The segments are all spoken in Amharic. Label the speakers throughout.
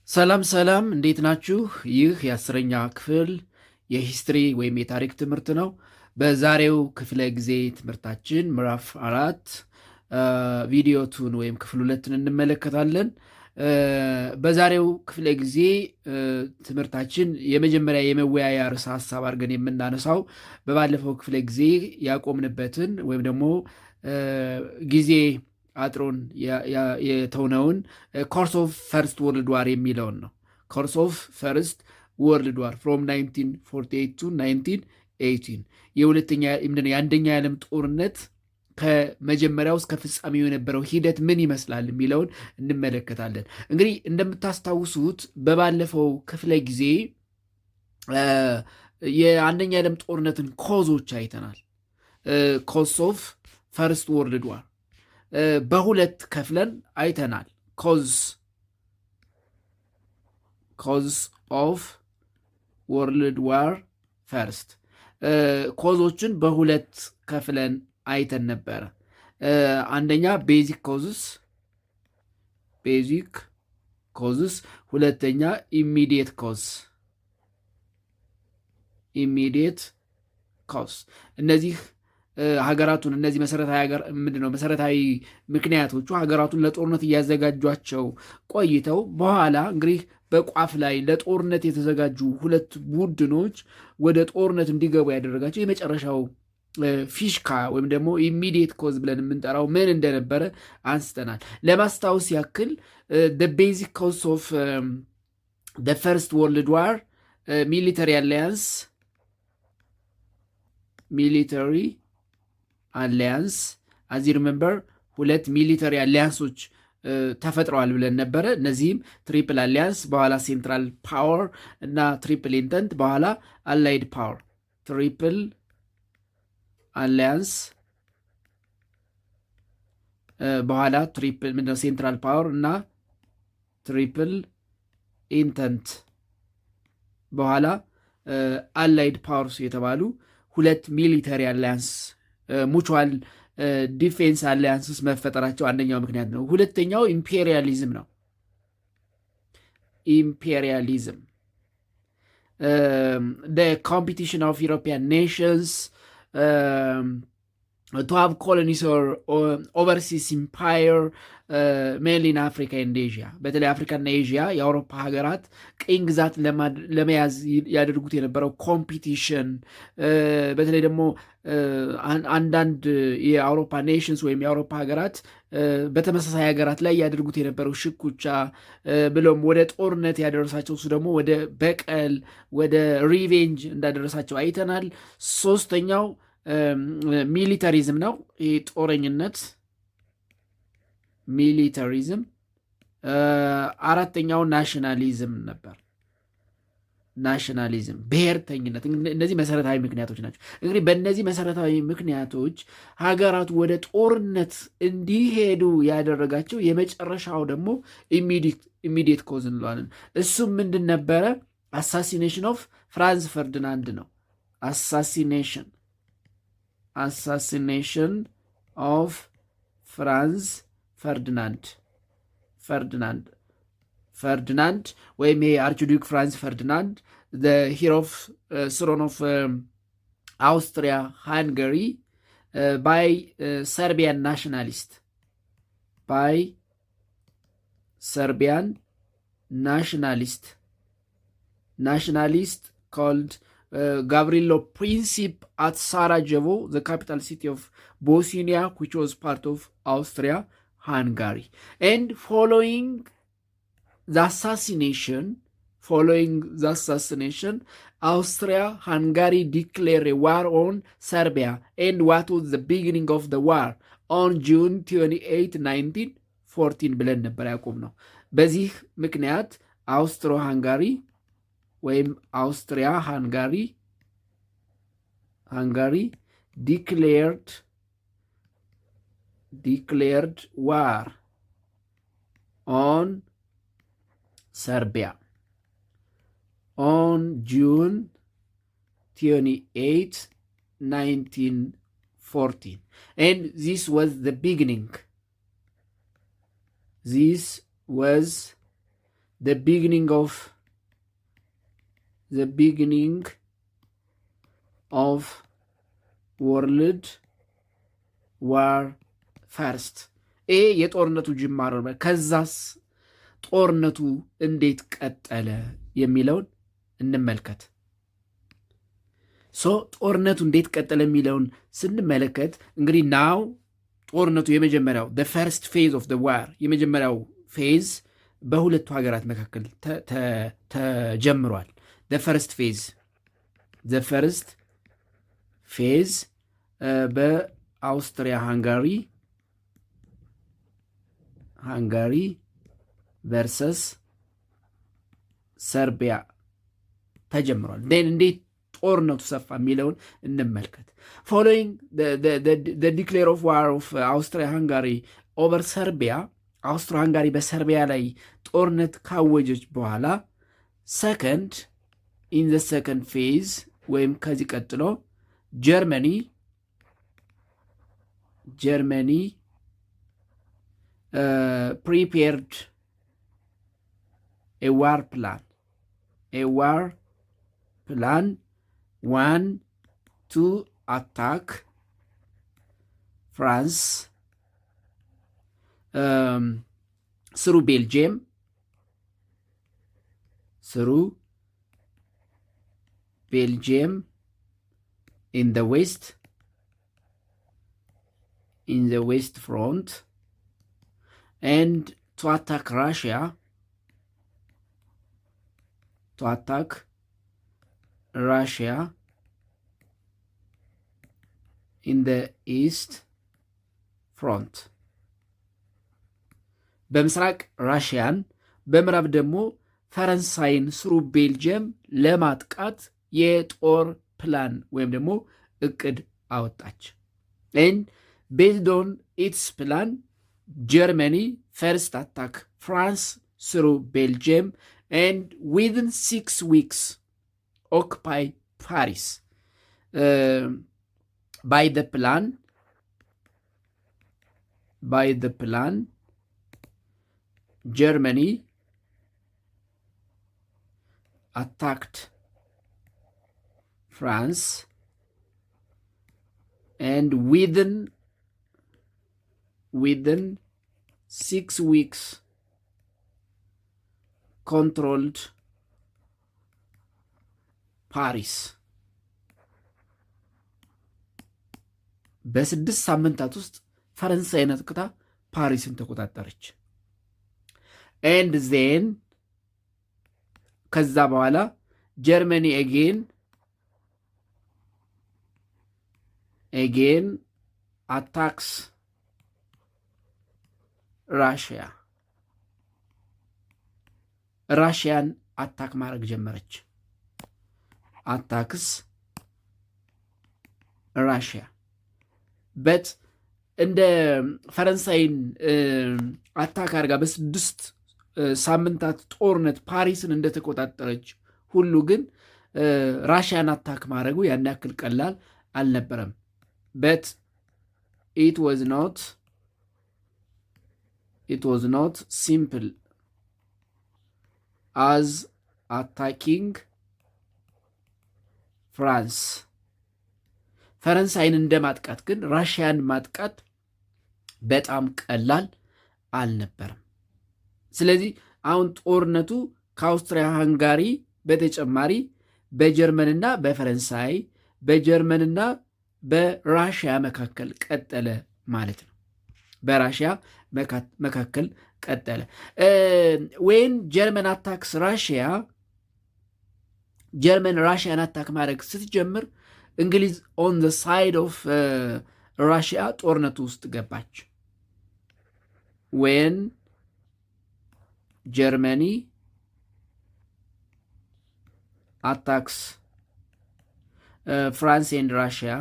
Speaker 1: ሰላም ሰላም፣ እንዴት ናችሁ? ይህ የአስረኛ ክፍል የሂስትሪ ወይም የታሪክ ትምህርት ነው። በዛሬው ክፍለ ጊዜ ትምህርታችን ምዕራፍ 4 ቪዲዮ ቱን ወይም ክፍል 2ን እንመለከታለን። በዛሬው ክፍለ ጊዜ ትምህርታችን የመጀመሪያ የመወያያ ርዕሰ ሀሳብ አድርገን የምናነሳው በባለፈው ክፍለ ጊዜ ያቆምንበትን ወይም ደግሞ ጊዜ አጥሮን የተውነውን ኮርስ ኦፍ ፈርስት ወርልድ ዋር የሚለውን ነው። ኮርስ ኦፍ ፈርስት ወርልድ ዋር ፍሮም 1948 ቱ 1918 የአንደኛ የዓለም ጦርነት ከመጀመሪያው እስከ ፍጻሜው የነበረው ሂደት ምን ይመስላል የሚለውን እንመለከታለን። እንግዲህ እንደምታስታውሱት በባለፈው ክፍለ ጊዜ የአንደኛ የዓለም ጦርነትን ኮዞች አይተናል። ኮዝ ኦፍ ፈርስት ወርልድ ዋር በሁለት ከፍለን አይተናል። ኮዝ ኦፍ ወርልድ ዋር ፈርስት ኮዞችን በሁለት ከፍለን አይተን ነበረ። አንደኛ ቤዚክ ኮዝስ፣ ሁለተኛ ኢሚዲየት ኮዝ። እነዚህ ሀገራቱን እነዚህ መሰረታዊ ምክንያቶቹ ሀገራቱን ለጦርነት እያዘጋጇቸው ቆይተው በኋላ እንግዲህ በቋፍ ላይ ለጦርነት የተዘጋጁ ሁለት ቡድኖች ወደ ጦርነት እንዲገቡ ያደረጋቸው የመጨረሻው ፊሽካ ወይም ደግሞ ኢሚዲየት ኮዝ ብለን የምንጠራው ምን እንደነበረ አንስተናል። ለማስታወስ ያክል ቤዚክ ኮዝ ኦፍ ፈርስት ወርልድ ዋር ሚሊተሪ አሊያንስ አዚ ሪሜምበር ሁለት ሚሊተሪ አሊያንሶች ተፈጥረዋል ብለን ነበረ። እነዚህም ትሪፕል አሊያንስ በኋላ ሴንትራል ፓወር እና ትሪፕል ኢንተንት በኋላ አላይድ ፓወር። ትሪፕል አሊያንስ በኋላ ምንድነው ሴንትራል ፓወር እና ትሪፕል ኢንተንት በኋላ አላይድ ፓወርስ የተባሉ ሁለት ሚሊተሪ አሊያንስ ሙቹዋል ዲፌንስ አሊያንስስ መፈጠራቸው አንደኛው ምክንያት ነው። ሁለተኛው ኢምፔሪያሊዝም ነው። ኮምፒቲሽን ኦፍ ዩሮፒያን ኔሽንስ to have colonies or overseas empire mainly in Africa and Asia. በተለይ አፍሪካና ኤዥያ የአውሮፓ ሀገራት ቅኝ ግዛት ለመያዝ ያደርጉት የነበረው ኮምፒቲሽን፣ በተለይ ደግሞ አንዳንድ የአውሮፓ ኔሽንስ ወይም የአውሮፓ ሀገራት በተመሳሳይ ሀገራት ላይ ያደርጉት የነበረው ሽኩቻ ብሎም ወደ ጦርነት ያደረሳቸው እሱ ደግሞ ወደ በቀል ወደ ሪቬንጅ እንዳደረሳቸው አይተናል። ሶስተኛው ሚሊተሪዝም ነው። ይህ ጦረኝነት ሚሊተሪዝም። አራተኛው ናሽናሊዝም ነበር። ናሽናሊዝም ብሔርተኝነት። እነዚህ መሰረታዊ ምክንያቶች ናቸው። እንግዲህ በእነዚህ መሰረታዊ ምክንያቶች ሀገራቱ ወደ ጦርነት እንዲሄዱ ያደረጋቸው የመጨረሻው ደግሞ ኢሚዲየት ኮዝ እንለዋለን። እሱም ምንድን ነበረ? አሳሲኔሽን ኦፍ ፍራንዝ ፈርዲናንድ ነው። አሳሲኔሽን ኦፍ ፍራንዝ ፈርዲናንድ ወይም ይሄ አርችዱክ ፍራንዝ ፈርዲናንድ ሂር ኦፍ ስሮን ኦፍ አውስትሪያ ሃንጋሪ ባይ ሰርቢያን ናሽናሊስት ኮልድ Gavrilo Princip at Sarajevo, the capital city of Bosnia, which was part of Austria-Hungary. And following the assassination, Austria-Hungary declared a war on Serbia. And what was the beginning of the war? On June 28, 1914 ብለን ነበር ያቆምነው። በዚህ ምክንያት አውስትሮ-ሃንጋሪ ወይም አውስትሪያ ሃንጋሪ ዲክሌርድ ዋር ኦን ሰርቢያ ኦን ጁን 28 1914 and this was the beginning of world war first ይሄ የጦርነቱ ጅማሮ ነው። ከዛስ ጦርነቱ እንዴት ቀጠለ የሚለውን እንመልከት። ጦርነቱ እንዴት ቀጠለ የሚለውን ስንመለከት እንግዲህ ናው ጦርነቱ የመጀመሪያው the first phase of the war የመጀመሪያው ፌዝ በሁለቱ ሀገራት መካከል ተጀምሯል። the first phase በአውስትሪያ ሃንጋሪ ቨርሰስ ሰርቢያ ተጀምሯል። እንዴት ጦርነቱ ሰፋ የሚለውን እንመልከት። ፎሎዊንግ the declare of war of አውስትሪያ ሃንጋሪ ኦቨር ሰርቢያ አውስትሮ ሃንጋሪ በሰርቢያ ላይ ጦርነት ካወጀች በኋላ ኢን ዘ ሰከንድ ፌዝ ወይም ከዚህ ቀጥሎ ጀርመኒ prepared a war plan one to attack France through Belgium in the west front, and to attack Russia in the east front. በምስራቅ ራሽያን በምዕራብ ደግሞ ፈረንሳይን ስሩ ቤልጅየም ለማጥቃት የጦር ፕላን ወይም ደግሞ እቅድ አወጣች። and based on its plan Germany first attack France through Belgium and within 6 weeks occupy Paris. By the plan Germany attacked France and within 6 weeks controlled Paris. በ6 ሳምንታት ውስጥ ፈረንሳይን አጥቅታ ፓሪስን ተቆጣጠረች። and then ከዛ በኋላ ጀርመኒ again attacks ራሽያን አታክ ማድረግ ጀመረች። አታክስ ራሽያ በት እንደ ፈረንሳይን አታክ አድርጋ በ6 ሳምንታት ጦርነት ፓሪስን እንደተቆጣጠረች ሁሉ ግን ራሽያን አታክ ማድረጉ ያን ያክል ቀላል አልነበረም። በት it was not simple as attacking France. ፈረንሳይን እንደማጥቃት ግን ራሽያን ማጥቃት በጣም ቀላል አልነበረም። ስለዚህ አሁን ጦርነቱ ከአውስትሪያ ሃንጋሪ በተጨማሪ በጀርመንና በፈረንሳይ በጀርመንና በራሽያ መካከል ቀጠለ ማለት ነው። በራሽያ መካከል ቀጠለ። ወይን ጀርመን አታክስ ጀርመን ራሽያን አታክ ማድረግ ስትጀምር እንግሊዝ ኦን ዘ ሳይድ ኦፍ ራሽያ ጦርነቱ ውስጥ ገባች። ወን ጀርመኒ አታክስ ፍራንስ ኤንድ ራሽያ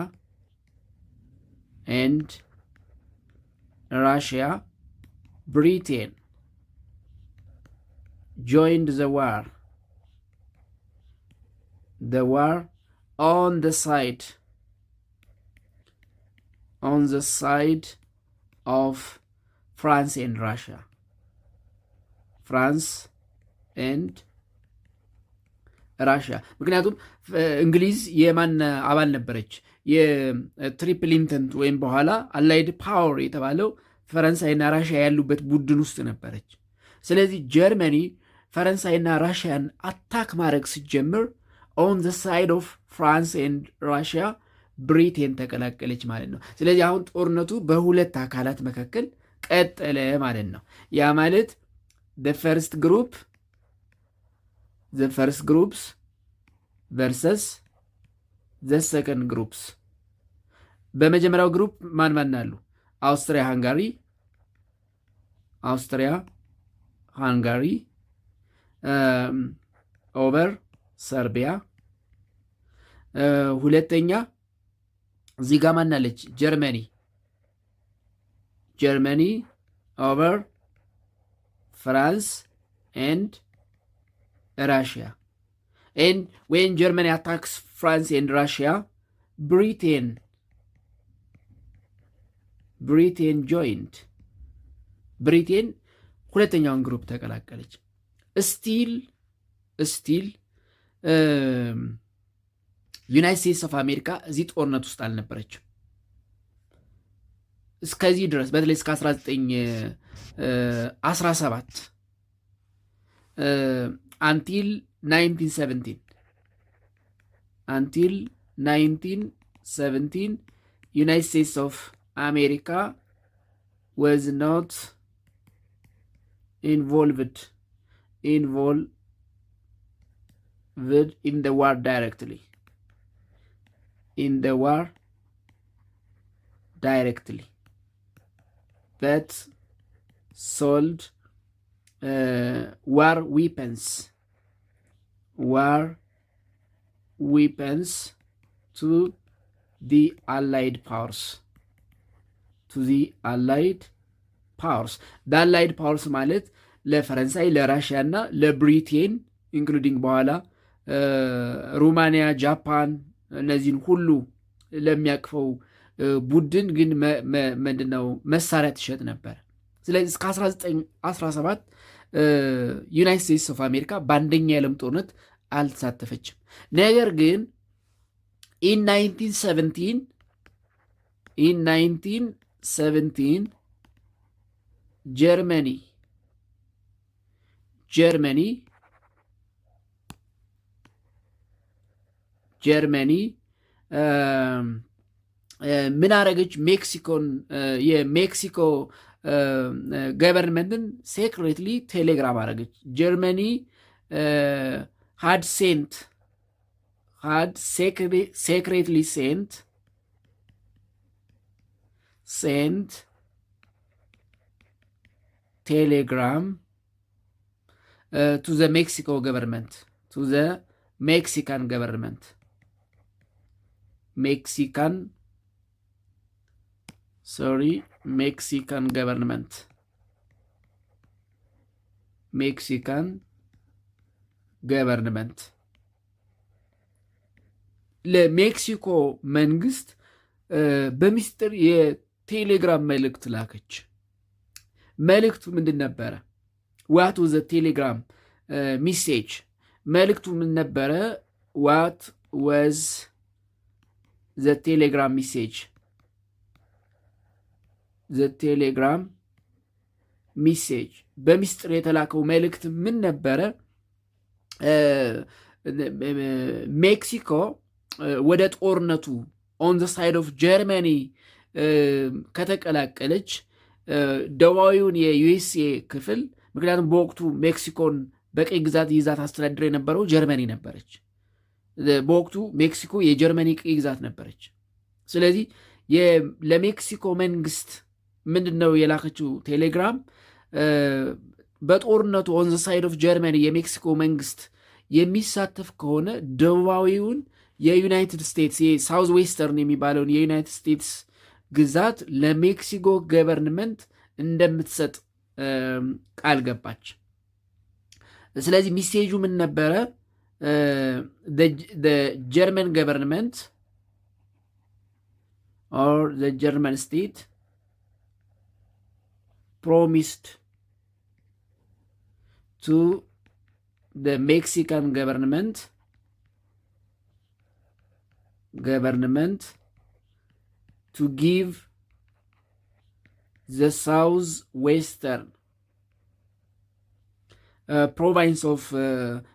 Speaker 1: and Russia, Britain joined the war on the side of France and Russia. France ኤንድ ራሽያ። ምክንያቱም እንግሊዝ የማን አባል ነበረች? የትሪፕል ኢንተንት ወይም በኋላ አላይድ ፓወር የተባለው ፈረንሳይና ራሽያ ያሉበት ቡድን ውስጥ ነበረች። ስለዚህ ጀርመኒ ፈረንሳይና ራሽያን አታክ ማድረግ ስትጀምር ኦን ዘ ሳይድ ኦፍ ፍራንስ ኤንድ ራሽያ ብሪቴን ተቀላቀለች ማለት ነው። ስለዚህ አሁን ጦርነቱ በሁለት አካላት መካከል ቀጠለ ማለት ነው። ያ ማለት ፈርስት ግሩፕስ ቨርሰስ ዘ ሰከንድ ግሩፕስ። በመጀመሪያው ግሩፕ ማን አሉ? አውስትሪያ ሃንጋሪ ኦቨር ሰርቢያ። ሁለተኛ እዚህ ጋር ማናለች? ጀርመኒ ኦቨር ፍራንስ ኤንድ ራሽያ። ኤንድ ዌን ጀርመኒ አታክስ ፍራንስ ኤንድ ራሽያ ብሪቴን ጆይንድ። ብሪቴን ሁለተኛውን ግሩፕ ተቀላቀለች። ስቲል ዩናይት ስቴትስ ኦፍ አሜሪካ እዚህ ጦርነት ውስጥ አልነበረችም እስከዚህ ድረስ፣ በተለይ እስከ 1917 አንቲል 1917 ዩናይት ስቴትስ ኦፍ አሜሪካ was not involved in the war directly, but sold war weapons to the Allied powers. the Allied powers ማለት ለፈረንሳይ፣ ለራሽያ እና ለብሪቴን ኢንክሉዲንግ በኋላ ሩማንያ፣ ጃፓን እነዚህን ሁሉ ለሚያቅፈው ቡድን ግን ምንድነው መሳሪያ ትሸጥ ነበር። ስለዚህ እስከ 1917 ዩናይትድ ስቴትስ ኦፍ አሜሪካ በአንደኛ የዓለም ጦርነት አልተሳተፈችም። ነገር ግን ኢን 1917 ጀርመኒ ምን አረገች? የሜክሲኮ ገቨርንመንትን ሴክሬትሊ ቴሌግራም አረገች። ጀርመኒ had secretly sent telegram to the Mexican government. Mexican government ለሜክሲኮ መንግስት በሚስጥር የቴሌግራም መልእክት ላከች። መልእክቱ ምንድን ነበረ? ዋት ወዘ ቴሌግራም ሚሴጅ። መልእክቱ ምን ነበረ? ዋት ወዝ ዘ ቴሌግራም ሚሴጅ? ቴሌግራም ሚሴጅ በሚስጥር የተላከው መልእክት ምን ነበረ? ሜክሲኮ ወደ ጦርነቱ ኦን ዘ ሳይድ ኦፍ ጀርመኒ ከተቀላቀለች ደቡባዊውን የዩኤስኤ ክፍል፣ ምክንያቱም በወቅቱ ሜክሲኮን በቀኝ ግዛት ይዛት አስተዳድር የነበረው ጀርመኒ ነበረች። በወቅቱ ሜክሲኮ የጀርመኒ ቀኝ ግዛት ነበረች። ስለዚህ ለሜክሲኮ መንግስት ምንድን ነው የላከችው ቴሌግራም? በጦርነቱ ኦን ዘ ሳይድ ኦፍ ጀርመኒ የሜክሲኮ መንግስት የሚሳተፍ ከሆነ ደቡባዊውን የዩናይትድ ስቴትስ የሳውዝ ዌስተርን የሚባለውን የዩናይትድ ስቴትስ ግዛት ለሜክሲኮ ገቨርንመንት እንደምትሰጥ ቃል ገባች። ስለዚህ ሚሴጁ ምን ነበረ? ጀርመን ገቨርንመንት or the German state promised to the Mexican government to give the southwestern province of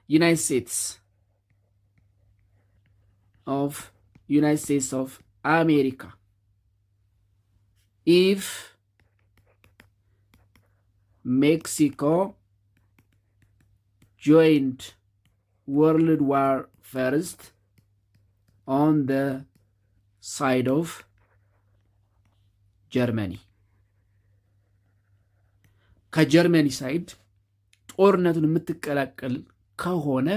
Speaker 1: United States of America if Mexico joined World War First on the side of Germany. ከጀርመኒ ሳይድ ጦርነቱን የምትቀላቀል ከሆነ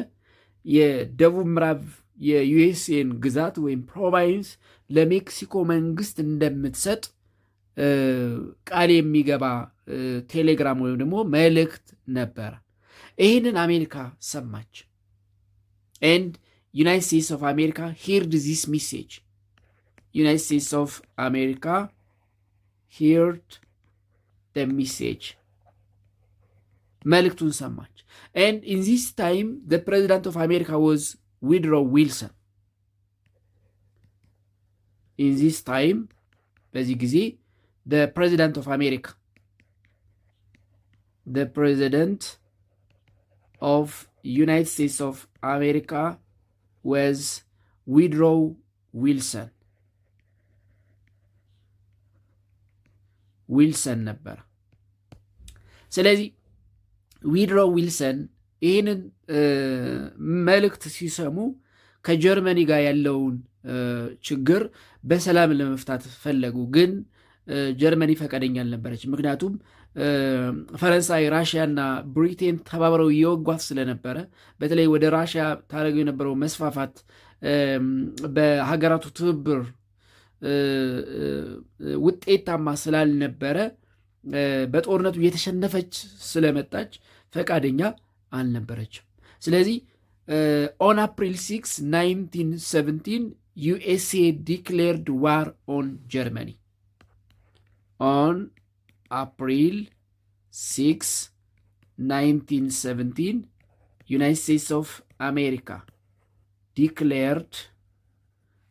Speaker 1: የደቡብ ምዕራብ የዩኤስኤን ግዛት ወይም ፕሮቫይንስ ለሜክሲኮ መንግስት እንደምትሰጥ ቃል የሚገባ ቴሌግራም ወይም ደግሞ መልእክት ነበረ። ይህንን አሜሪካ ሰማች። and United States of America heard this message. United States of America heard the message. መልእክቱን ሰማች። and in this time the president of America was Woodrow Wilson. in this time በዚህ ጊዜ the president of United States of America was Woodrow Wilson ነበር። ስለዚህ ዊድሮ ዊልሰን ይህንን መልእክት ሲሰሙ ከጀርመኒ ጋር ያለውን ችግር በሰላም ለመፍታት ፈለጉ። ግን ጀርመኒ ፈቃደኛ አልነበረች። ምክንያቱም ፈረንሳይ፣ ራሽያ እና ብሪቴን ተባብረው እየወጓት ስለነበረ በተለይ ወደ ራሽያ ታደርገው የነበረው መስፋፋት በሀገራቱ ትብብር ውጤታማ ስላልነበረ በጦርነቱ የተሸነፈች ስለመጣች ፈቃደኛ አልነበረችም። ስለዚህ on April 6, 1917 USA declared war on Germany. On April 6, 1917 United States of America declared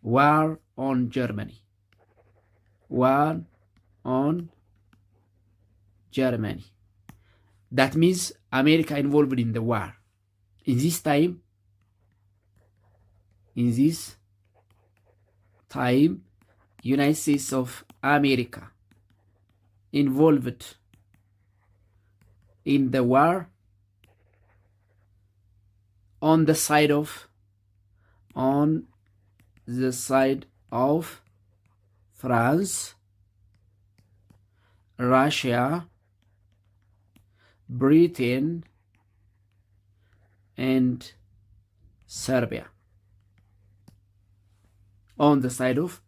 Speaker 1: war on Germany. War on Germany. That means America involved in the war. In this time, United States of America involved in the war on the side of France, Russia, Britain, and Serbia. On the side of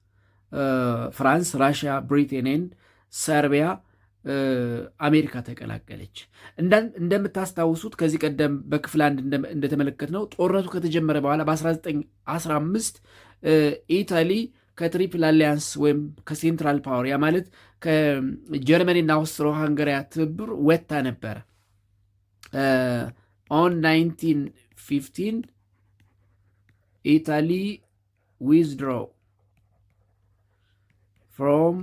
Speaker 1: France, Russia, Britain, and Serbia አሜሪካ ተቀላቀለች። እንደምታስታውሱት ከዚህ ቀደም በክፍል አንድ እንደተመለከትነው ጦርነቱ ከተጀመረ በኋላ በ1915 ኢታሊ ከትሪፕል አሊያንስ ወይም ከሴንትራል ፓወር ያ ማለት ከጀርመኒና አውስትሮ ሃንጋሪያ ትብብር ወጥታ ነበረ። on 1915 Italy withdraw from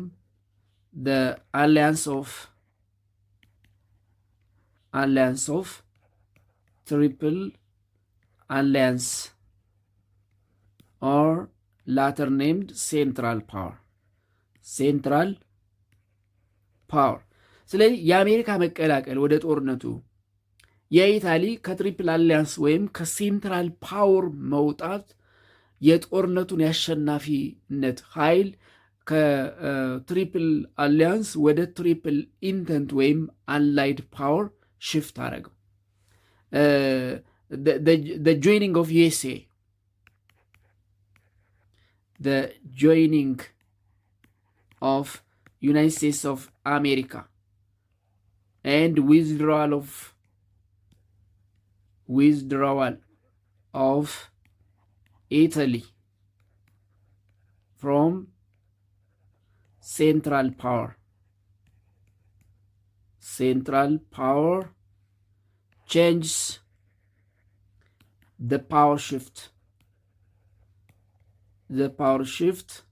Speaker 1: the alliance of triple alliance or later named central power. ስለዚህ የአሜሪካ መቀላቀል ወደ ጦርነቱ የኢታሊ ከትሪፕል አሊያንስ ወይም ከሴንትራል ፓወር መውጣት የጦርነቱን የአሸናፊነት ኃይል ከትሪፕል አሊያንስ ወደ ትሪፕል ኢንተንት ወይም አላይድ ፓወር ሽፍት አደረገው። the joining of USA the joining of United States of America and withdrawal of Italy from central power changes the power shift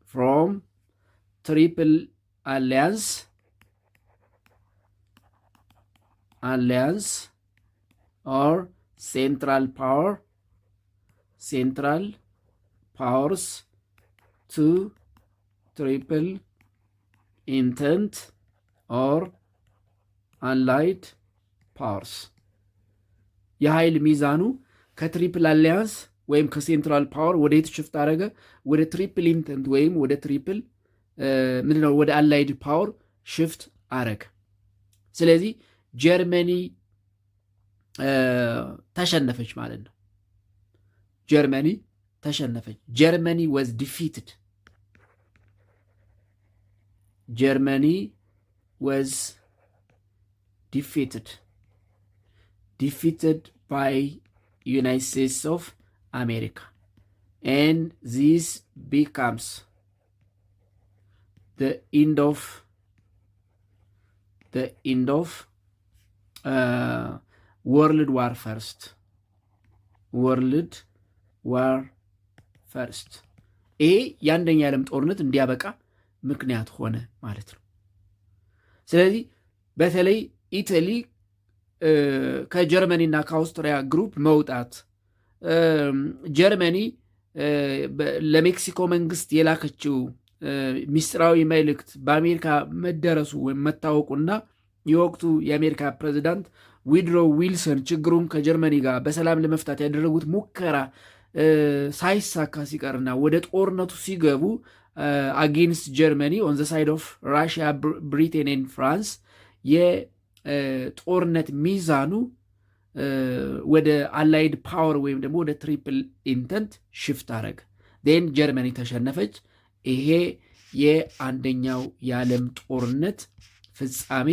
Speaker 1: from triple alliance or central powers to triple intent or allied powers. የኃይል ሚዛኑ ከትሪፕል አሊያንስ ወይም ከሴንትራል ፓወር ወደ የት ሽፍት አደረገ? ወደ ትሪፕል ኢንተንት ወይም ወደ ትሪፕል ምንድነው ወደ አላይድ ፓወር ሽፍት አረገ። ስለዚህ ጀርመኒ ተሸነፈች ማለት ነው። ጀርመኒ ተሸነፈች። ጀርመኒ was defeated. Germany was defeated by United States of America, and this becomes the end of World War First. ይሄ የአንደኛ ዓለም ጦርነት እንዲያበቃ ምክንያት ሆነ ማለት ነው። ስለዚህ በተለይ ኢታሊ ከጀርመኒና ከአውስትሪያ ግሩፕ መውጣት፣ ጀርመኒ ለሜክሲኮ መንግስት የላከችው ሚስጥራዊ መልእክት በአሜሪካ መደረሱ ወይም መታወቁና የወቅቱ የአሜሪካ ፕሬዚዳንት ዊድሮ ዊልሰን ችግሩን ከጀርመኒ ጋር በሰላም ለመፍታት ያደረጉት ሙከራ ሳይሳካ ሲቀርና ወደ ጦርነቱ ሲገቡ አጌንስት ጀርመኒ ኦን ዘ ሳይድ ኦፍ ራሽያ ብሪቴን ኤንድ ፍራንስ የጦርነት ሚዛኑ ወደ አላይድ ፓወር ወይም ደግሞ ወደ ትሪፕል ኢንተንት ሽፍት አረገ። ን ጀርመኒ ተሸነፈች። ይሄ የአንደኛው የዓለም ጦርነት ፍጻሜ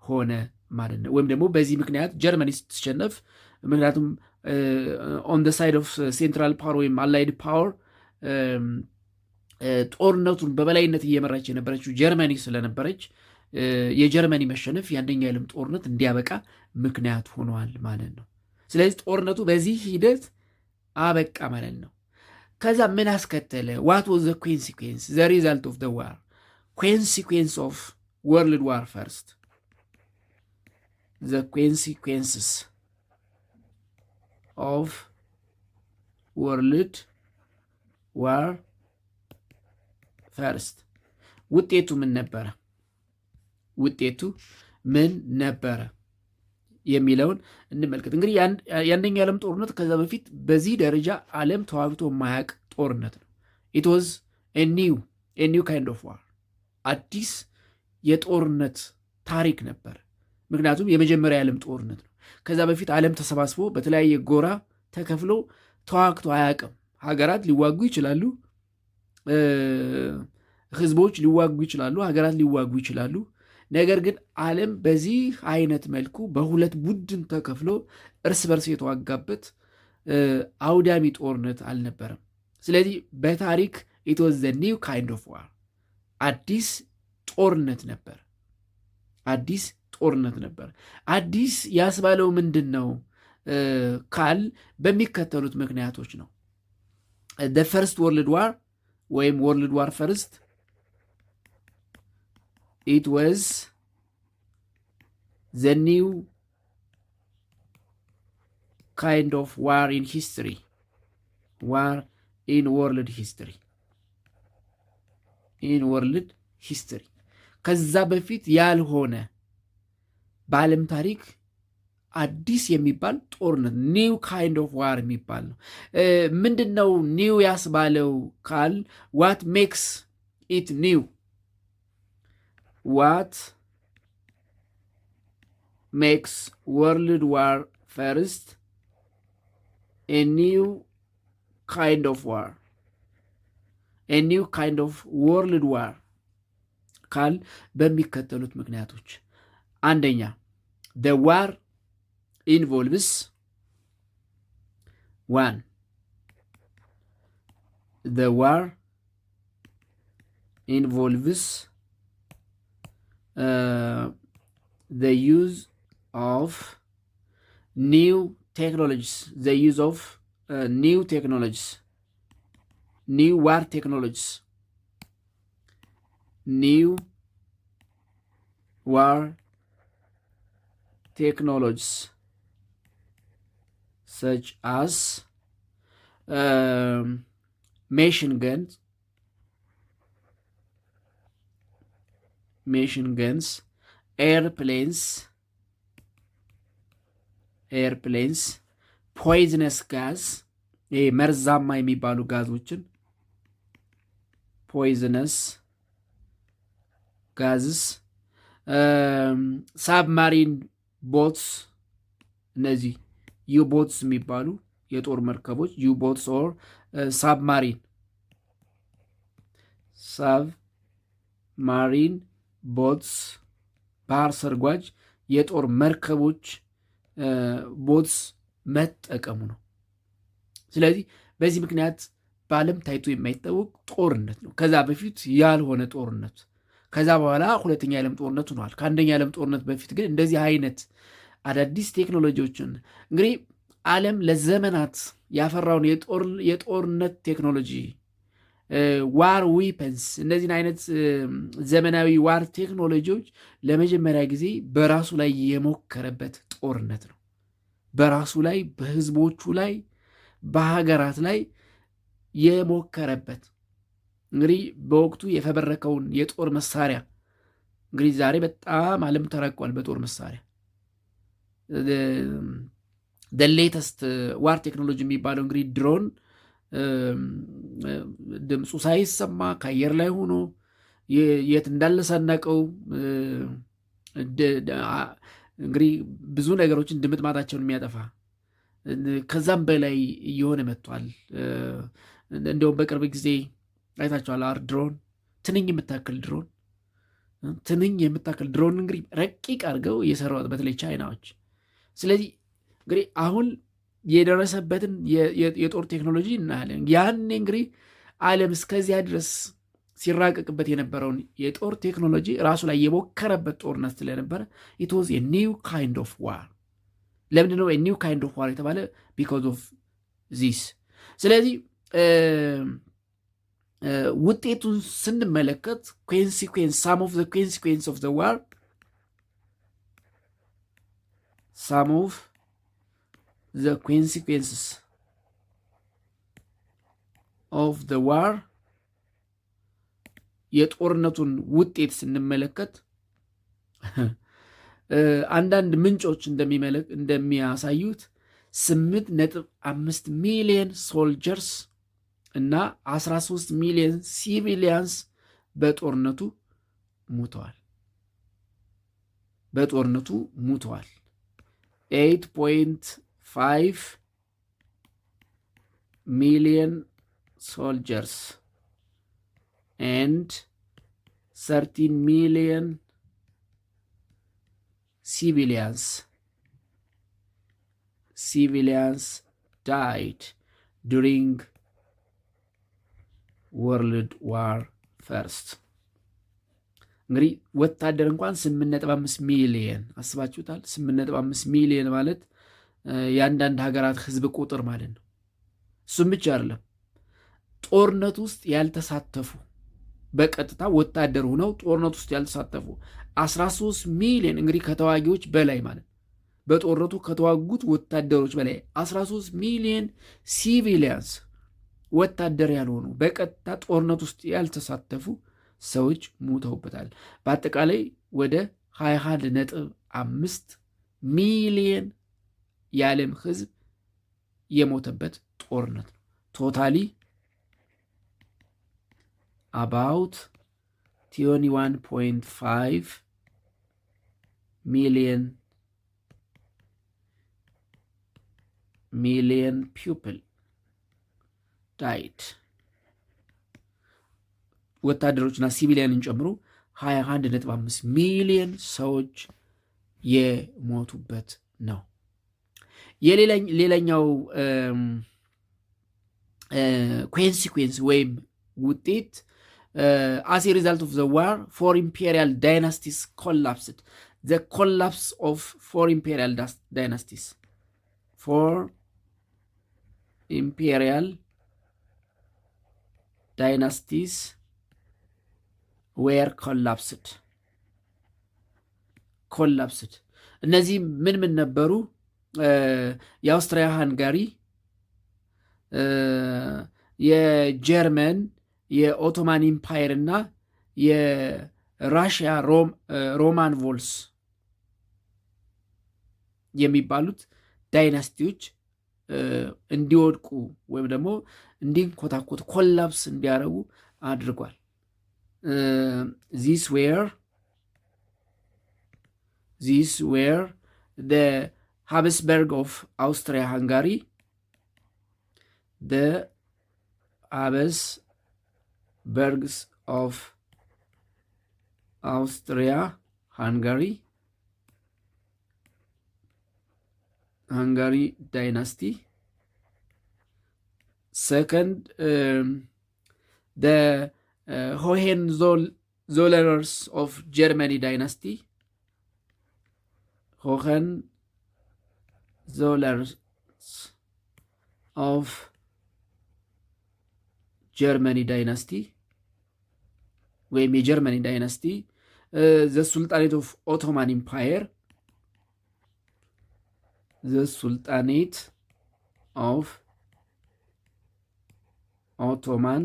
Speaker 1: ሆነ ማለት ነው። ወይም ደግሞ በዚህ ምክንያት ጀርመኒ ስትሸነፍ፣ ምክንያቱም ኦን ዘ ሳይድ ኦፍ ሴንትራል ፓወር ወይም አላይድ ፓወር ጦርነቱን በበላይነት እየመራች የነበረችው ጀርመኒ ስለነበረች የጀርመኒ መሸነፍ የአንደኛው የዓለም ጦርነት እንዲያበቃ ምክንያት ሆኗል ማለት ነው። ስለዚህ ጦርነቱ በዚህ ሂደት አበቃ ማለት ነው። ከዛ ምን አስከተለ? ዋት ዋዝ ዘ ኮንሲኩዌንስ ዘ ሪዛልት ኦፍ ዘ ዋር ኮንሲኩዌንስ ኦፍ ወርልድ ዋር ፈርስት ዘ ኮንሲኩዌንስስ ኦፍ ወርልድ ዋር ፈርስት ውጤቱ ምን ነበረ? የሚለውን እንመልከት። እንግዲህ የአንደኛ ዓለም ጦርነት ከዛ በፊት በዚህ ደረጃ ዓለም ተዋግቶ የማያውቅ ጦርነት ነው። ኢት ዋዝ ኤ ኒው ካይንድ ኦፍ ዋር፣ አዲስ የጦርነት ታሪክ ነበር። ምክንያቱም የመጀመሪያ የዓለም ጦርነት ነው። ከዛ በፊት ዓለም ተሰባስቦ በተለያየ ጎራ ተከፍሎ ተዋግቶ አያውቅም። ሀገራት ሊዋጉ ይችላሉ፣ ህዝቦች ሊዋጉ ይችላሉ፣ ሀገራት ሊዋጉ ይችላሉ። ነገር ግን ዓለም በዚህ አይነት መልኩ በሁለት ቡድን ተከፍሎ እርስ በርስ የተዋጋበት አውዳሚ ጦርነት አልነበረም። ስለዚህ በታሪክ it was the new kind of war፣ አዲስ ጦርነት ነበር። አዲስ ያስባለው ምንድን ነው ካል በሚከተሉት ምክንያቶች ነው። the first world war ወይም world war first it was the new kind of war in history, war in world history ከዛ በፊት ያልሆነ በዓለም ታሪክ አዲስ የሚባል ጦርነት ኒው ካይንድ ኦፍ ዋር የሚባል ነው። ምንድን ነው ኒው ያስባለው ካል ዋት ሜክስ ኢት ኒው What makes World War First a new kind of war? A new kind of World War ካል በሚከተሉት ምክንያቶች፣ አንደኛ the war involves the use of new technologies, the use of new technologies, new war technologies, new war technologies such as machine guns, airplanes, poisonous gas, መርዛማ የሚባሉ ጋዞችን poisonous gases, submarine boats, እነዚህ ዩቦትስ የሚባሉ የጦር መርከቦች ዩቦትስ ኦር ሳብማሪን ቦትስ፣ ባህር ሰርጓጅ የጦር መርከቦች ቦትስ መጠቀሙ ነው። ስለዚህ በዚህ ምክንያት በዓለም ታይቶ የማይታወቅ ጦርነት ነው። ከዛ በፊት ያልሆነ ጦርነት፣ ከዛ በኋላ ሁለተኛ የዓለም ጦርነት ሆኗል። ከአንደኛ የዓለም ጦርነት በፊት ግን እንደዚህ አይነት አዳዲስ ቴክኖሎጂዎችን እንግዲህ ዓለም ለዘመናት ያፈራውን የጦርነት ቴክኖሎጂ ዋር ዊፐንስ፣ እነዚህን አይነት ዘመናዊ ዋር ቴክኖሎጂዎች ለመጀመሪያ ጊዜ በራሱ ላይ የሞከረበት ጦርነት ነው። በራሱ ላይ፣ በህዝቦቹ ላይ፣ በሀገራት ላይ የሞከረበት እንግዲህ በወቅቱ የፈበረከውን የጦር መሳሪያ እንግዲህ ዛሬ በጣም ዓለም ተረቋል በጦር መሳሪያ። ሌተስት ዋር ቴክኖሎጂ የሚባለው እንግዲህ ድሮን ድምፁ ሳይሰማ ከአየር ላይ ሆኖ የት እንዳለ ሳናቀው እንግዲህ ብዙ ነገሮችን ድምጥማጣቸውን የሚያጠፋ ከዛም በላይ እየሆነ መጥቷል። እንዲሁም በቅርብ ጊዜ አይታችኋል። ድሮን ትንኝ የምታክል ድሮን እንግዲህ ረቂቅ አድርገው እየሰሯት በተለይ ቻይናዎች። ስለዚህ እንግዲህ አሁን የደረሰበትን የጦር ቴክኖሎጂ እናያለን። ያኔ እንግዲህ ዓለም እስከዚያ ድረስ ሲራቀቅበት የነበረውን የጦር ቴክኖሎጂ ራሱ ላይ የሞከረበት ጦርነት ስለነበረ ኢት ዋዝ ኤ ኒው ካይንድ ኦፍ ዋር። ለምንድን ነው ኒው ካይንድ ኦፍ ዋር የተባለ? ቢኮዝ ኦፍ ዚስ። ስለዚህ ውጤቱን ስንመለከት ሳም ኦፍ ዘ ኮንሲኩዌንስ ኦፍ ዘ ዋር some of the consequences of the war የጦርነቱን ውጤት ስንመለከት አንዳንድ ምንጮች እንደሚያሳዩት 8.5 ሚሊዮን ሶልጀርስ እና 13 ሚሊዮን ሲቪሊያንስ በጦርነቱ ሙተዋል። 8.5 million soldiers and 13 million civilians died during World War First. እንግዲህ ወታደር እንኳን 8.5 ሚሊዮን አስባችሁታል? 8.5 ሚሊዮን ማለት የአንዳንድ ሀገራት ህዝብ ቁጥር ማለት ነው። እሱም ብቻ አይደለም፣ ጦርነት ውስጥ ያልተሳተፉ በቀጥታ ወታደር ሆነው ጦርነት ውስጥ ያልተሳተፉ 13 ሚሊዮን እንግዲህ ከተዋጊዎች በላይ ማለት በጦርነቱ ከተዋጉት ወታደሮች በላይ 13 ሚሊዮን ሲቪሊያንስ ወታደር ያልሆኑ በቀጥታ ጦርነት ውስጥ ያልተሳተፉ ሰዎች ሞተውበታል። በአጠቃላይ ወደ 21.5 ሚሊዮን የዓለም ህዝብ የሞተበት ጦርነት ነው። ቶታሊ about 21.5 million people died. ወታደሮችና ሲቪሊያንን ጨምሮ 21.5 ሚሊዮን ሰዎች የሞቱበት ነው። ሌላኛው ኮንሲኩዌንስ ወይም ውጤት as a result of the war, four imperial dynasties collapsed. The collapse of four imperial dynasties 4 imperial dynasties were collapsed. እነዚህ ምን ነበሩ? የአውስትሪያ ሃንጋሪ፣ የጀርመን፣ የኦቶማን ኢምፓየር እና የራሽያ ሮማን ቮልስ የሚባሉት ዳይናስቲዎች እንዲወድቁ ወይም ደግሞ እንዲንኮታኮቱ ኮላፕስ እንዲያደርጉ አድርጓል። these were the Habsburg of Austria-Hungary, the Habsburgs of Austria-Hungary dynasty. Second, the Hohenzollerners of Germany dynasty. Hohenzollerners of Germany dynasty ወይም የጀርመኒ ዳይናስቲ። the Sultanate of Ottoman Empire, the Sultanate of Ottoman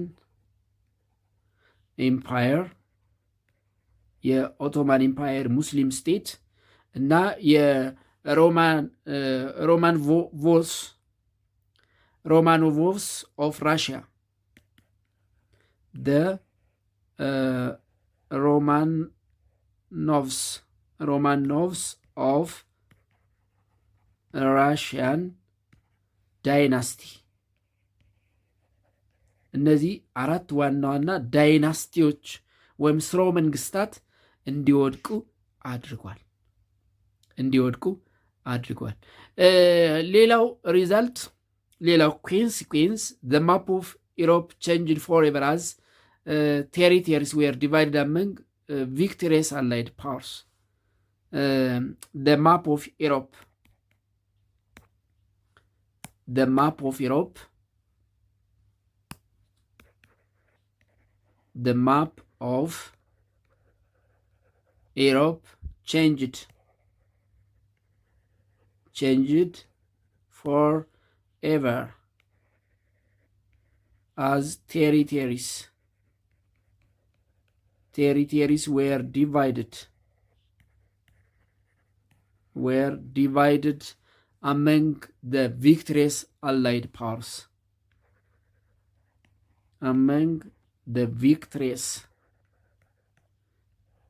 Speaker 1: Empire, የኦቶማን ኢምፓየር ሙስሊም ስቴት እና የሮማኖቮስ ኦፍ ራሽያ፣ the Romanovs of Russian dynasty። እነዚህ አራት ዋና ዋና ዳይናስቲዎች ወይም ስርወ መንግስታት እንዲወድቁ አድርጓል። ሌላው ሪዛልት፣ ሌላው ኮንሲኩዌንስ the map of Europe changed forever as territories were divided among victorious allied powers. The map of Europe changed forever as territories were divided among the victorious allied powers.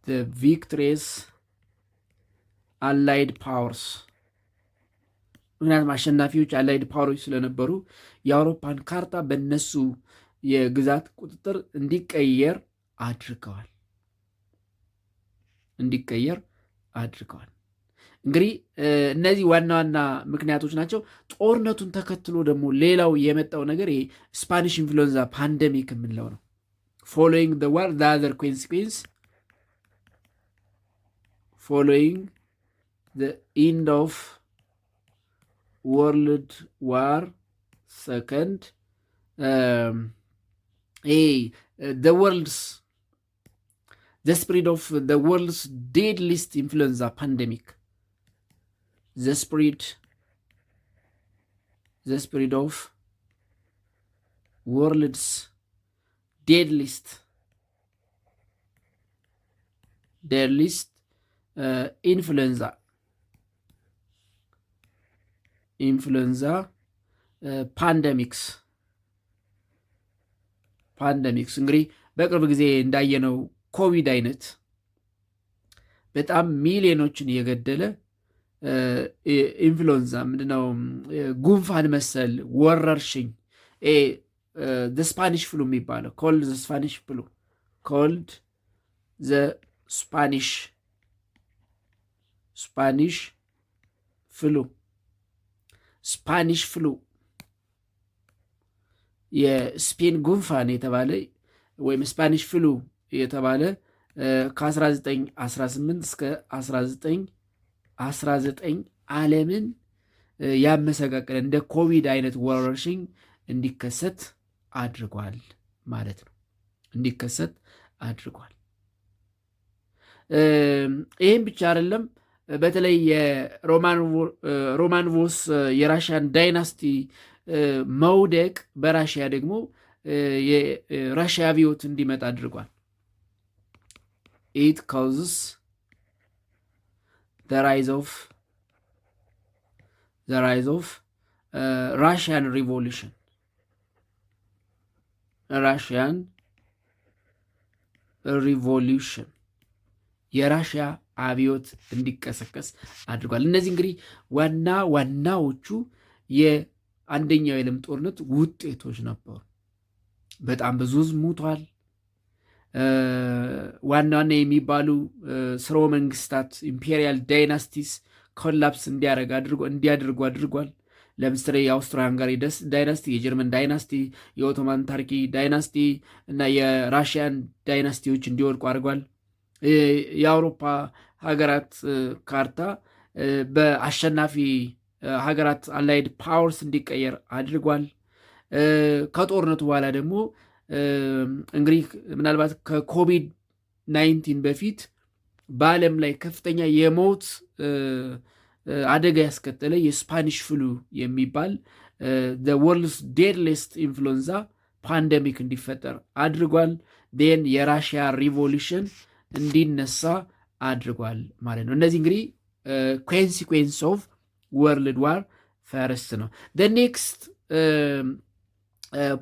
Speaker 1: The victorious allied powers ምክንያቱም አሸናፊዎች አላይድ ፓወሮች ስለነበሩ የአውሮፓን ካርታ በእነሱ የግዛት ቁጥጥር እንዲቀየር አድርገዋል። እንግዲህ እነዚህ ዋና ዋና ምክንያቶች ናቸው። ጦርነቱን ተከትሎ ደግሞ ሌላው የመጣው ነገር ስፓኒሽ ኢንፍሉዌንዛ ፓንደሚክ የምንለው ነው። ፎሎዊንግ the war, the other consequence, following the end of World War II, the spread of the world's deadliest influenza pandemic, the spread of world's deadliest influenza ፓንደሚክስ እንግዲህ በቅርብ ጊዜ እንዳየነው ኮቪድ አይነት በጣም ሚሊዮኖችን የገደለ ኢንፍሉዌንዛ ምንድነው ጉንፋን መሰል ወረርሽኝ the Spanish flu የሚባለው called the Spanish flu የስፔን ጉንፋን የተባለ ወይም ስፓኒሽ ፍሉ የተባለ ከ1918 እስከ 1919 ዓለምን ያመሰቃቀለ እንደ ኮቪድ አይነት ወረርሽኝ እንዲከሰት አድርጓል ማለት ነው። እንዲከሰት አድርጓል። ይህም ብቻ አይደለም። በተለይ የሮማኖቭስ የራሽያን ዳይናስቲ መውደቅ በራሽያ ደግሞ የራሽያ አብዮት እንዲመጣ አድርጓል። ኢት ካውዝስ the rise of Russian revolution. የራሽያ አብዮት እንዲቀሰቀስ አድርጓል። እነዚህ እንግዲህ ዋናዎቹ የአንደኛው የዓለም ጦርነት ውጤቶች ነበሩ። በጣም ብዙ ሕዝብ ሙቷል። ዋና የሚባሉ ስርወ መንግስታት ኢምፔሪያል ዳይናስቲስ ኮላፕስ እንዲያደርጉ አድርጓል። ለምሳሌ የአውስትሮ ሃንጋሪ ዳይናስቲ፣ የጀርመን ዳይናስቲ፣ የኦቶማን ታርኪ ዳይናስቲ እና የራሽያን ዳይናስቲዎች እንዲወድቁ አድርጓል። የአውሮፓ ሀገራት ካርታ በአሸናፊ ሀገራት አላይድ ፓወርስ እንዲቀየር አድርጓል። ከጦርነቱ በኋላ ደግሞ እንግዲህ ምናልባት ከኮቪድ-19 በፊት በዓለም ላይ ከፍተኛ የሞት አደጋ ያስከተለ የስፓኒሽ ፍሉ የሚባል ወርልድስ ዴድሊስት ኢንፍሉዌንዛ ፓንደሚክ እንዲፈጠር አድርጓል። ን የራሽያ ሪቮሉሽን እንዲነሳ አድርጓል ማለት ነው። እነዚህ እንግዲህ ኮንሲኩዌንስ ኦፍ ወርልድ ዋር ፈርስት ነው። ኔክስት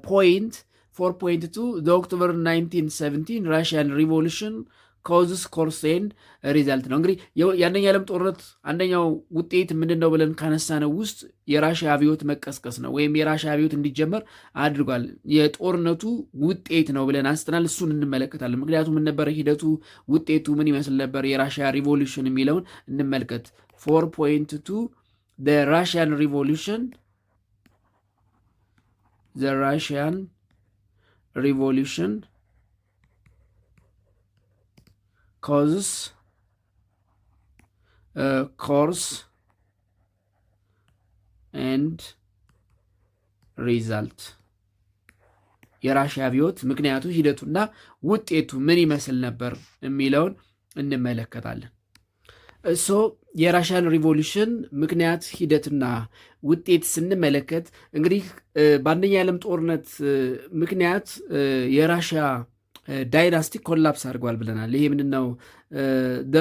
Speaker 1: ፖይንት 4.2 ኦክቶበር 1917 ራሽያን ሪቮሉሽን ኮዝስ ኮርስ ኤንድ ሪዛልት ነው። እንግዲህ የአንደኛ ዓለም ጦርነት አንደኛው ውጤት ምንድን ነው ብለን ካነሳነው ውስጥ የራሽያ አብዮት መቀስቀስ ነው፣ ወይም የራሽያ አብዮት እንዲጀመር አድርጓል። የጦርነቱ ውጤት ነው ብለን አንስተናል። እሱን እንመለከታለን። ምክንያቱም ምን ነበረ ሂደቱ፣ ውጤቱ ምን ይመስል ነበር፣ የራሽያ ሪቮሉሽን የሚለውን እንመልከት። 4.2 ራሽያን ሪቮሉሽን ራሽያን ሪቮሉሽን causes course and result የራሽያ አብዮት ምክንያቱ ሂደቱና ውጤቱ ምን ይመስል ነበር የሚለውን እንመለከታለን። የራሽያን ሪቮሉሽን ምክንያት ሂደትና ውጤት ስንመለከት እንግዲህ በአንደኛ የዓለም ጦርነት ምክንያት የራሽያ ዳይናስቲ ኮላፕስ አድርጓል ብለናል። ይሄ ምንድነው?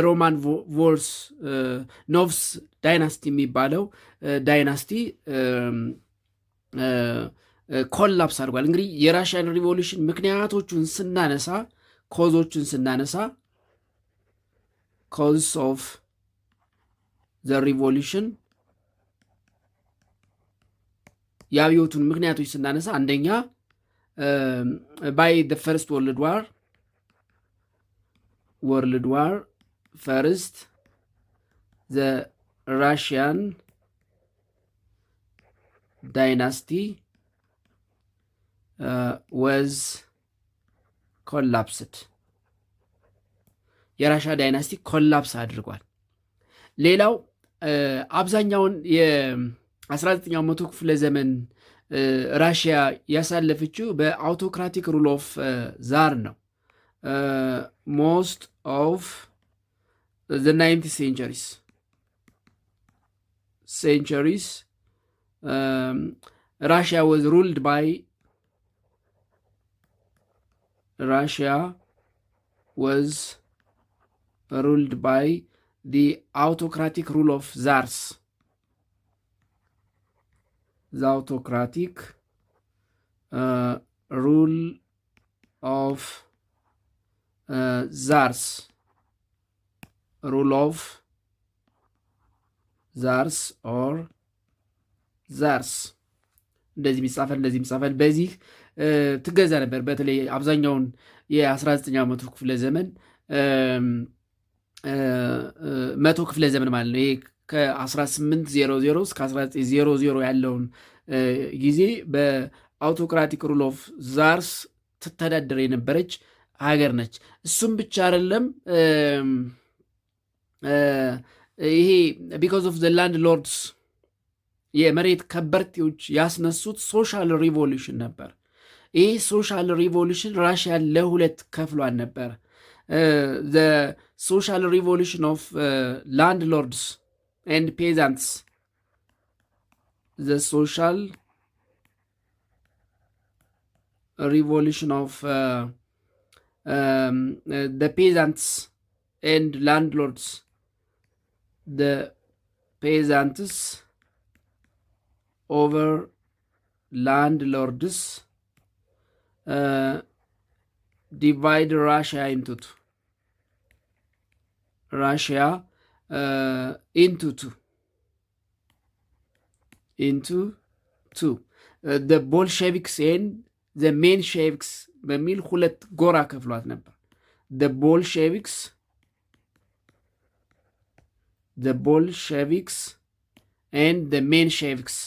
Speaker 1: ሮማን ኖቭስ ዳይናስቲ የሚባለው ዳይናስቲ ኮላፕስ አድርጓል። እንግዲህ የራሽያን ሪቮሉሽን ምክንያቶቹን ስናነሳ፣ ኮዞቹን ስናነሳ ኮዝ ኦፍ ዘ ሪቮሉሽን የአብዮቱን ምክንያቶች ስናነሳ አንደኛ by the first world war first the Russian dynasty was collapsed የራሽያ ዳይናስቲ ኮላፕስ አድርጓል። ሌላው አብዛኛውን የ19ኛው መቶ ክፍለ ዘመን ራሽያ ያሳለፈችው በአውቶክራቲክ ሩል ኦፍ ዛር ነው። ሞስት ኦፍ ዘ 90 ሴንቸሪስ ራሽያ ዋዝ ሩልድ ባይ the autocratic rule of czars. The autocratic rule of czars. Rule of czars or czars. እንደዚህ የሚጻፈል በዚህ ትገዛ ነበር። በተለይ አብዛኛውን የ19ኛው መቶ ክፍለ ዘመን መቶ ክፍለ ዘመን ማለት ነው። ይሄ ከ1800 እስከ 1900 ያለውን ጊዜ በአውቶክራቲክ ሩል ኦፍ ዛርስ ትተዳደር የነበረች ሀገር ነች። እሱም ብቻ አይደለም። ይሄ ቢኮዝ ኦፍ ዘ ላንድ ሎርድስ የመሬት ከበርቴዎች ያስነሱት ሶሻል ሪቮሉሽን ነበር። ይህ ሶሻል ሪቮሉሽን ራሽያን ለሁለት ከፍሏን ነበር። ሶሻል ሪቮሉሽን ኦፍ ላንድ ሎርድስ ኤንድ ፔዛንትስ ሶሻል revolution of the peasants and landlords. The peasants over landlords divide Russia into two. Russia into two. The Bolsheviks and the ሜንሼቪክስ በሚል ሁለት ጎራ ከፍሏት ነበር። the Bolsheviks and the Mensheviks.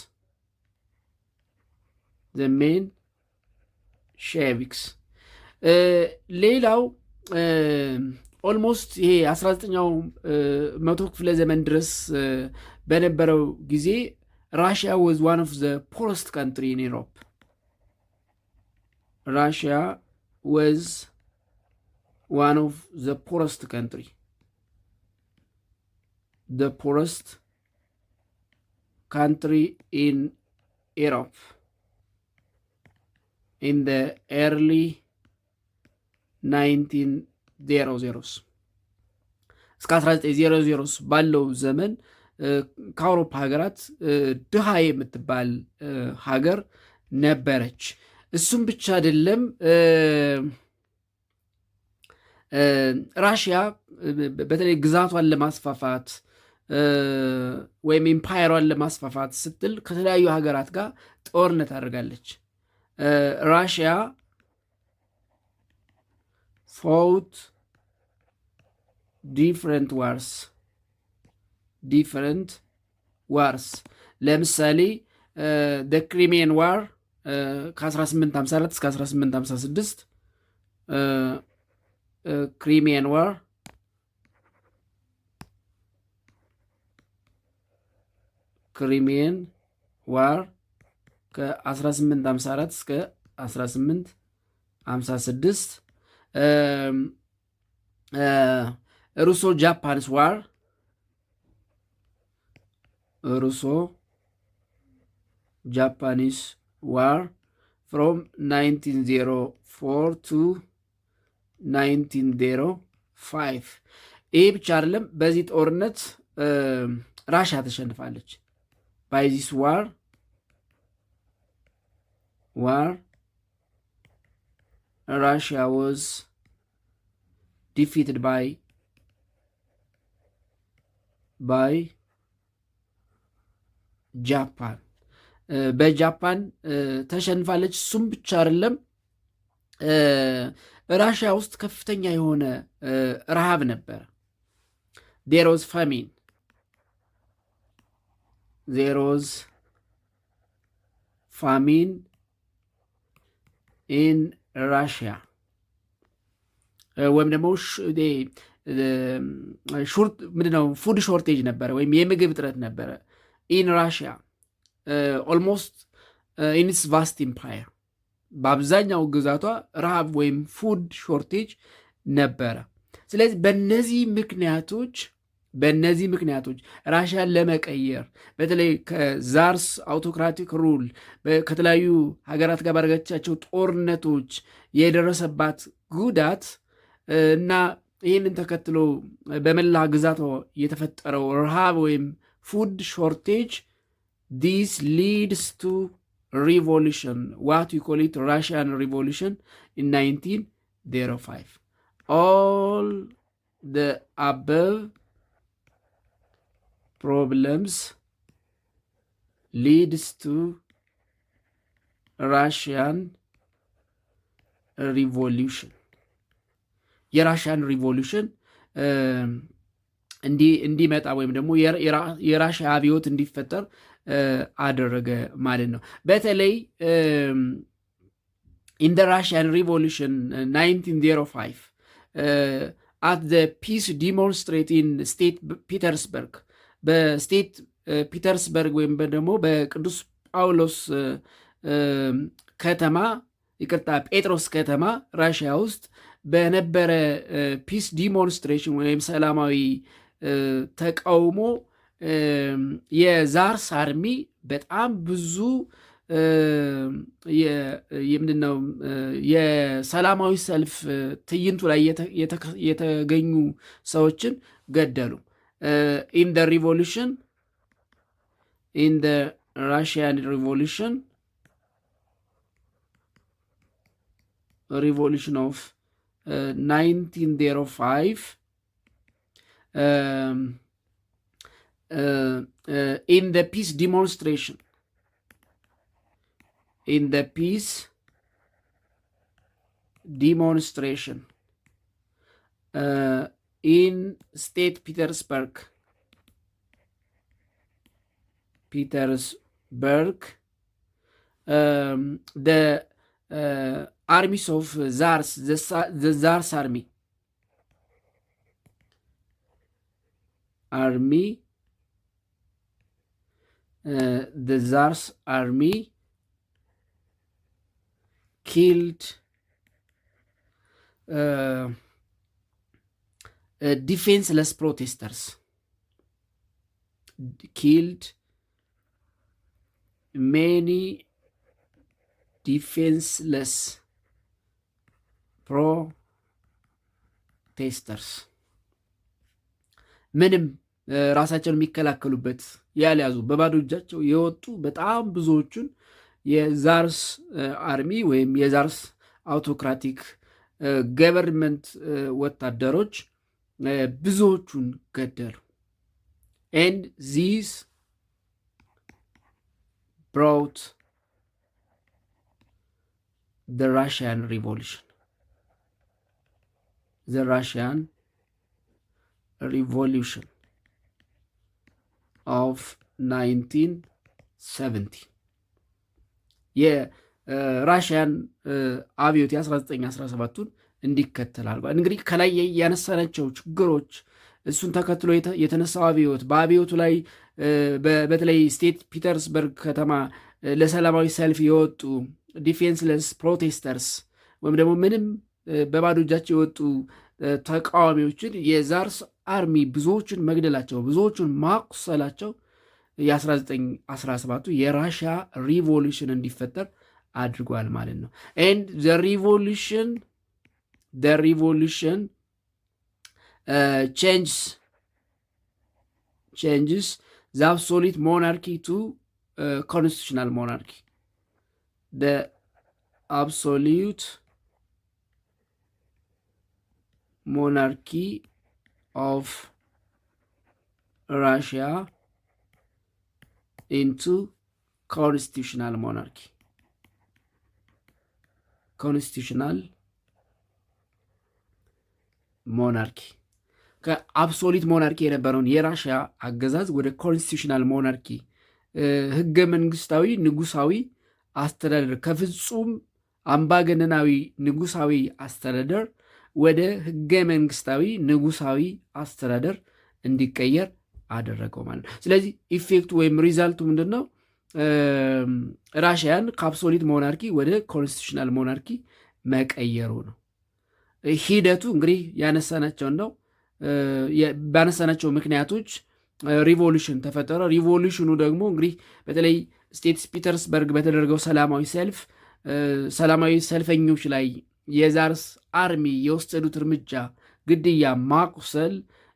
Speaker 1: ሌላው ኦልሞስት ይሄ 19ኛው መቶ ክፍለ ዘመን ድረስ በነበረው ጊዜ ራሽያ was one of the poorest country in Europe. Russia was one of the poorest country. The poorest country in Europe in the early 1900s. እስከ 1900 ባለው ዘመን ከአውሮፓ ሀገራት ድሃ የምትባል ሀገር ነበረች። እሱም ብቻ አይደለም። ራሽያ በተለይ ግዛቷን ለማስፋፋት ወይም ኢምፓየሯን ለማስፋፋት ስትል ከተለያዩ ሀገራት ጋር ጦርነት አድርጋለች። ራሽያ fought different wars. ለምሳሌ the Crimean War ከ1854 እስከ 1856 ክሪሚያን ዋር ከ1854 እስከ 1856 ሩሶ ጃፓንስ ዋር from 1904 to 1905. ይህ ብቻ አይደለም። በዚህ ጦርነት ራሽያ ተሸንፋለች። by this war Russia was defeated by Japan. በጃፓን ተሸንፋለች። እሱም ብቻ አይደለም። ራሽያ ውስጥ ከፍተኛ የሆነ ረሃብ ነበረ። there was famine in Russia ወይም ደግሞ ምንድነው ፉድ ሾርቴጅ ነበረ ወይም የምግብ እጥረት ነበረ ኢን ራሽያ ኦልሞስት ኢን ኢትስ ቫስት ኢምፓየር። በአብዛኛው ግዛቷ ረሃብ ወይም ፉድ ሾርቴጅ ነበረ። ስለዚህ በእነዚህ ምክንያቶች ራሽያን ለመቀየር በተለይ ከዛርስ አውቶክራቲክ ሩል ከተለያዩ ሀገራት ጋር ባደረገቻቸው ጦርነቶች የደረሰባት ጉዳት እና ይህንን ተከትሎ በመላ ግዛቷ የተፈጠረው ረሃብ ወይም ፉድ ሾርቴጅ this leads to revolution, what we call it Russian Revolution in 1905. All the above problems leads to Russian Revolution. የራሽያን ሪቮሉሽን እንዲመጣ ወይም ደግሞ የራሽያ አብዮት እንዲፈጠር አደረገ ማለት ነው። በተለይ in the Russian Revolution 1905 at the peace demonstrate in State Petersburg በስቴት ፒተርስበርግ ወይም ደግሞ በቅዱስ ጳውሎስ ከተማ ይቅርታ ጴጥሮስ ከተማ ራሽያ ውስጥ በነበረ ፒስ ዲሞንስትሬሽን ወይም ሰላማዊ ተቃውሞ የዛርስ አርሚ በጣም ብዙ ምንድነው የሰላማዊ ሰልፍ ትዕይንቱ ላይ የተገኙ ሰዎችን ገደሉ። ኢን ደ ሪቮሉሽን ኢን ደ ራሽያን ሪቮሉሽን ኦፍ 1905 in the peace demonstration in state Petersburg the armies of Tsars, the Tsars army the Tsars army killed defenseless protesters, killed many defenseless protesters ምንም ራሳቸውን የሚከላከሉበት ያልያዙ በባዶ እጃቸው የወጡ በጣም ብዙዎቹን የዛርስ አርሚ ወይም የዛርስ አውቶክራቲክ ገቨርንመንት ወታደሮች ብዙዎቹን ገደሉ። and these brought the Russian Revolution of 1970 የራሽያን አብዮት የ1917ቱን እንዲከተል አድርጓል። እንግዲህ ከላይ ያነሳናቸው ችግሮች እሱን ተከትሎ የተነሳው አብዮት በአብዮቱ ላይ በተለይ ስቴት ፒተርስበርግ ከተማ ለሰላማዊ ሰልፍ የወጡ ዲፌንስለስ ፕሮቴስተርስ ወይም ደግሞ ምንም በባዶ እጃቸው የወጡ ተቃዋሚዎችን የዛርስ አርሚ ብዙዎቹን መግደላቸው ብዙዎቹን ማቁሰላቸው የ1917ቱ የራሽያ ሪቮሉሽን እንዲፈጠር አድርጓል ማለት ነው። and the revolution changes the absolute monarchy to constitutional monarchy. The absolute monarchy of Russia into constitutional monarchy. ከአብሶሊት ሞናርኪ የነበረውን የራሽያ አገዛዝ ወደ ኮንስቲቱሽናል ሞናርኪ ህገ መንግስታዊ ንጉሳዊ አስተዳደር ከፍጹም አምባገነናዊ ንጉሳዊ አስተዳደር ወደ ህገ መንግስታዊ ንጉሳዊ አስተዳደር እንዲቀየር አደረገው ማለት ነው። ስለዚህ ኢፌክቱ ወይም ሪዛልቱ ምንድን ነው? ራሽያን ከአብሶሊት ሞናርኪ ወደ ኮንስቲቱሽናል ሞናርኪ መቀየሩ ነው። ሂደቱ እንግዲህ ያነሳናቸውን ነው። ባነሳናቸው ምክንያቶች ሪቮሉሽን ተፈጠረ። ሪቮሉሽኑ ደግሞ እንግዲህ በተለይ ስቴት ፒተርስበርግ በተደረገው ሰላማዊ ሰልፈኞች ላይ የዛርስ አርሚ የወሰዱት እርምጃ፣ ግድያ፣ ማቁሰል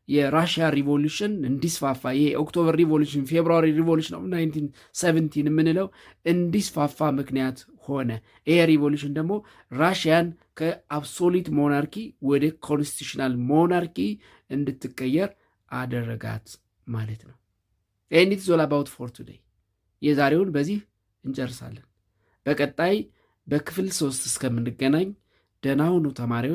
Speaker 1: የራሽያ ሪቮሉሽን እንዲስፋፋ ይሄ ኦክቶበር ሪቮሉሽን ፌብሩዋሪ ሪቮሉሽን ኦፍ 1917 የምንለው እንዲስፋፋ ምክንያት ሆነ። ይሄ ሪቮሉሽን ደግሞ ራሽያን ከአብሶሊት ሞናርኪ ወደ ኮንስቲቱሽናል ሞናርኪ እንድትቀየር አደረጋት ማለት ነው። ኤንድ ኢትስ ኦል አባውት ፎር ቱዴይ። የዛሬውን በዚህ እንጨርሳለን። በቀጣይ በክፍል 3 እስከምንገናኝ ደህና ሁኑ ተማሪዎች።